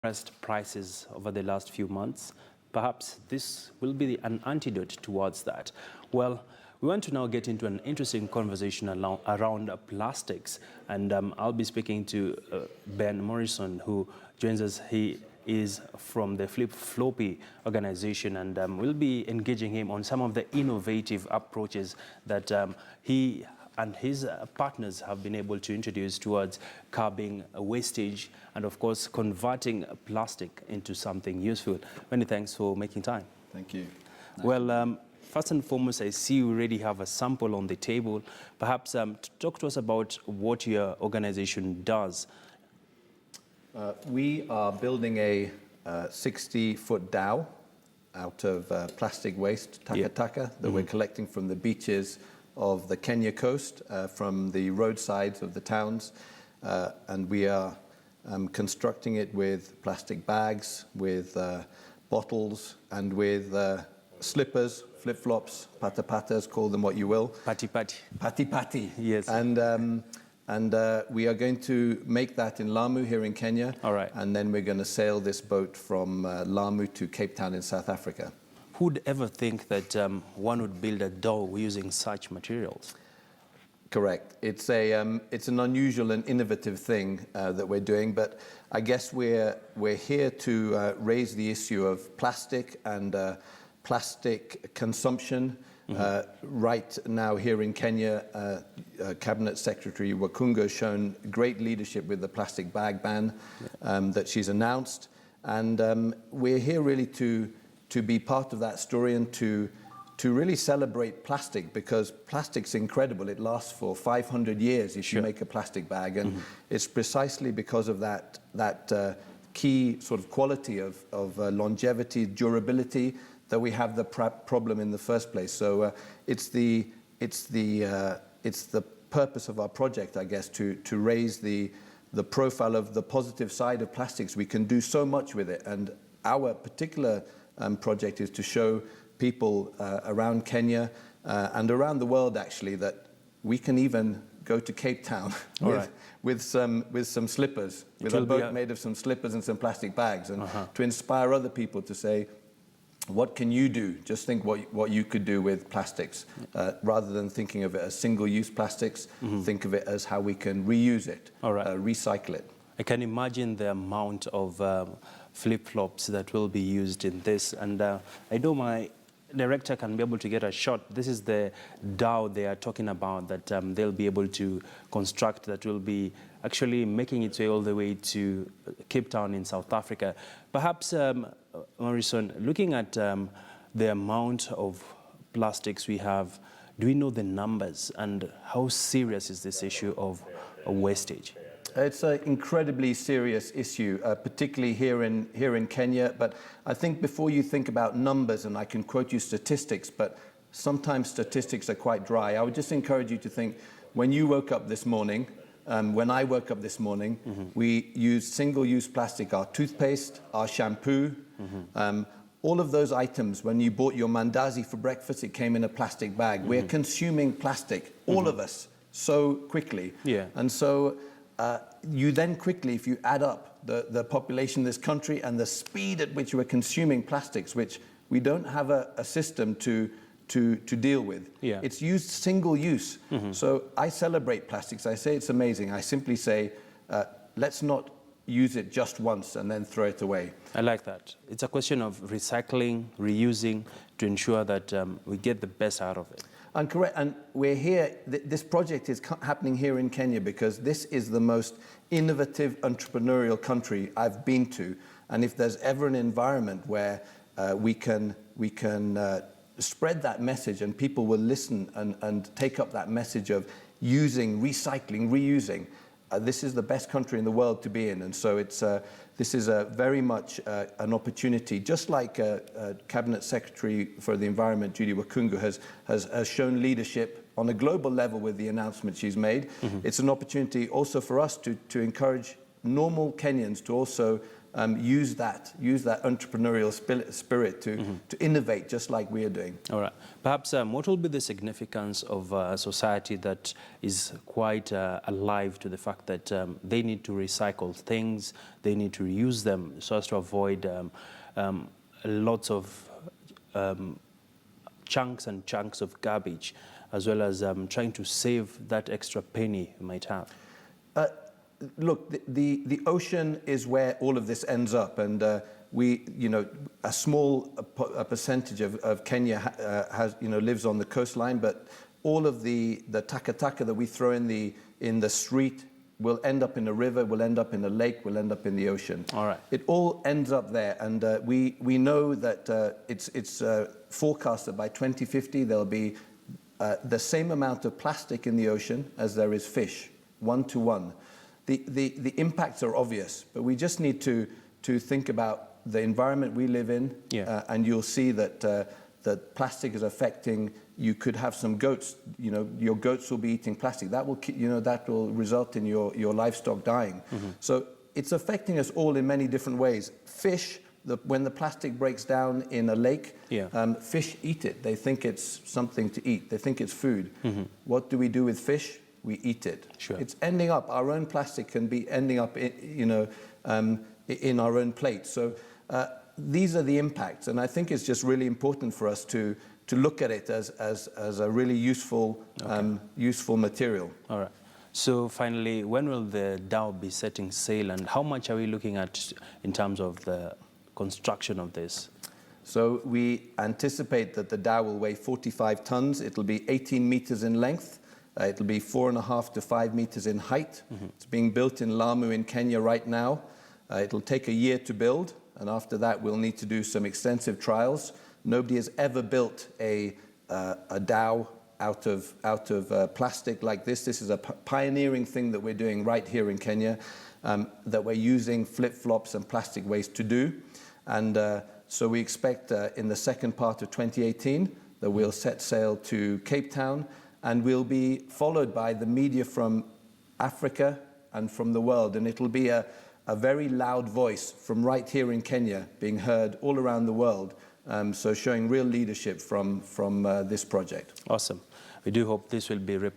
compressed prices over the last few months. Perhaps this will be an antidote towards that. Well, we want to now get into an interesting conversation around plastics, and I'll be speaking to Ben Morrison, who joins us. He is from the Flip Floppy organization, and we'll be engaging him on some of the innovative approaches that he and his partners have been able to introduce towards curbing wastage and, of course, converting plastic into something useful. Many thanks for making time. Thank you. Well, first and foremost, I see you already have a sample on the table. Perhaps talk to us about what your organization does. We are building a 60-foot dhow out of plastic waste, taka, that we're collecting from the beaches of the Kenya coast, from the roadsides of the towns, and we are constructing it with plastic bags, with bottles, and with slippers, flip-flops, pata-patas, call them what you will. Pati-pati. Pati-pati. Yes. And we are going to make that in Lamu here in Kenya. All right. And then we're going to sail this boat from Lamu to Cape Town in South Africa. Who'd ever think that one would build a dhow using such materials? Correct. It's an unusual and innovative thing that we're doing, but I guess we're here to raise the issue of plastic and plastic consumption. Right now here in Kenya, Cabinet Secretary Wakunga has shown great leadership with the plastic bag ban that she's announced, and we're here really to be part of that story and to really celebrate plastic, because plastic's incredible. It lasts for 500 years if you make a plastic bag, and it's precisely because of that key sort of quality of longevity, durability, that we have the problem in the first place. So it's the purpose of our project, I guess, to raise the profile of the positive side of plastics. We can do so much with it, and our particular project is to show people around Kenya and around the world, actually, that we can even go to Cape Town with some slippers, with a boat made of some slippers and some plastic bags, and to inspire other people to say, what can you do? Just think what you could do with plastics. Rather than thinking of it as single-use plastics, think of it as how we can reuse it, recycle it. I can imagine the amount of flip-flops that will be used in this, and I know my director can be able to get a shot. This is the dhow they are talking about that they'll be able to construct, that will be actually making its way all the way to Cape Town in South Africa. Perhaps, Morrison, looking at the amount of plastics we have, do we know the numbers, and how serious is this issue of wastage? It's an incredibly serious issue, particularly here in Kenya. But I think before you think about numbers, and I can quote you statistics, but sometimes statistics are quite dry, I would just encourage you to think, when you woke up this morning, when I woke up this morning, we used single-use plastic, our toothpaste, our shampoo, all of those items. When you bought your mandazi for breakfast, it came in a plastic bag. We're consuming plastic, all of us, so quickly. And so you then quickly, if you add up the population of this country and the speed at which we're consuming plastics, which we don't have a system to deal with. It's used single use. So I celebrate plastics. I say it's amazing. I simply say, let's not use it just once and then throw it away. I like that. It's a question of recycling, reusing, to ensure that we get the best out of it. And correct, and we're here, this project is happening here in Kenya because this is the most innovative entrepreneurial country I've been to. And if there's ever an environment where we can spread that message and people will listen and take up that message of using, recycling, reusing, this is the best country in the world to be in. And so this is very much an opportunity, just like Cabinet Secretary for the Environment, Judy Wakunga, has shown leadership on a global level with the announcement she's made. It's an opportunity also for us to encourage normal Kenyans to also use that entrepreneurial spirit to innovate, just like we are doing. All right. Perhaps what will be the significance of a society that is quite alive to the fact that they need to recycle things, they need to reuse them so as to avoid lots of chunks and chunks of garbage, as well as trying to save that extra penny you might have? Look, the ocean is where all of this ends up, and we, a small percentage of Kenya has, lives on the coastline, but all of the takataka that we throw in the street will end up in a river, will end up in a lake, will end up in the ocean. All right. It all ends up there, and we know that it's forecast that by 2050 there'll be the same amount of plastic in the ocean as there is fish, 1 to 1. The impacts are obvious, but we just need to think about the environment we live in, and you'll see that that plastic is affecting. You could have some goats. Your goats will be eating plastic. That will that will result in your livestock dying. So it's affecting us all in many different ways. Fish. When the plastic breaks down in a lake, fish eat it. They think it's something to eat. They think it's food. What do we do with fish? We eat it. Sure. It's ending up, our own plastic can be ending up in our own plate. So these are the impacts, and I think it's just really important for us to look at it as a really useful useful material. All right. So finally, when will the dhow be setting sail, and how much are we looking at in terms of the construction of this? So we anticipate that the dhow will weigh 45 tons. It'll be 18 meters in length. It'll be 4.5 to 5 meters in height. It's being built in Lamu in Kenya right now. It'll take a year to build, and after that we'll need to do some extensive trials. Nobody has ever built a dhow out of plastic like this. This is a pioneering thing that we're doing right here in Kenya, that we're using flip-flops and plastic waste to do. And so we expect in the second part of 2018 that we'll set sail to Cape Town, and we'll be followed by the media from Africa and from the world. And it'll be a very loud voice from right here in Kenya being heard all around the world. So showing real leadership from this project. Awesome. We do hope this will be replicated.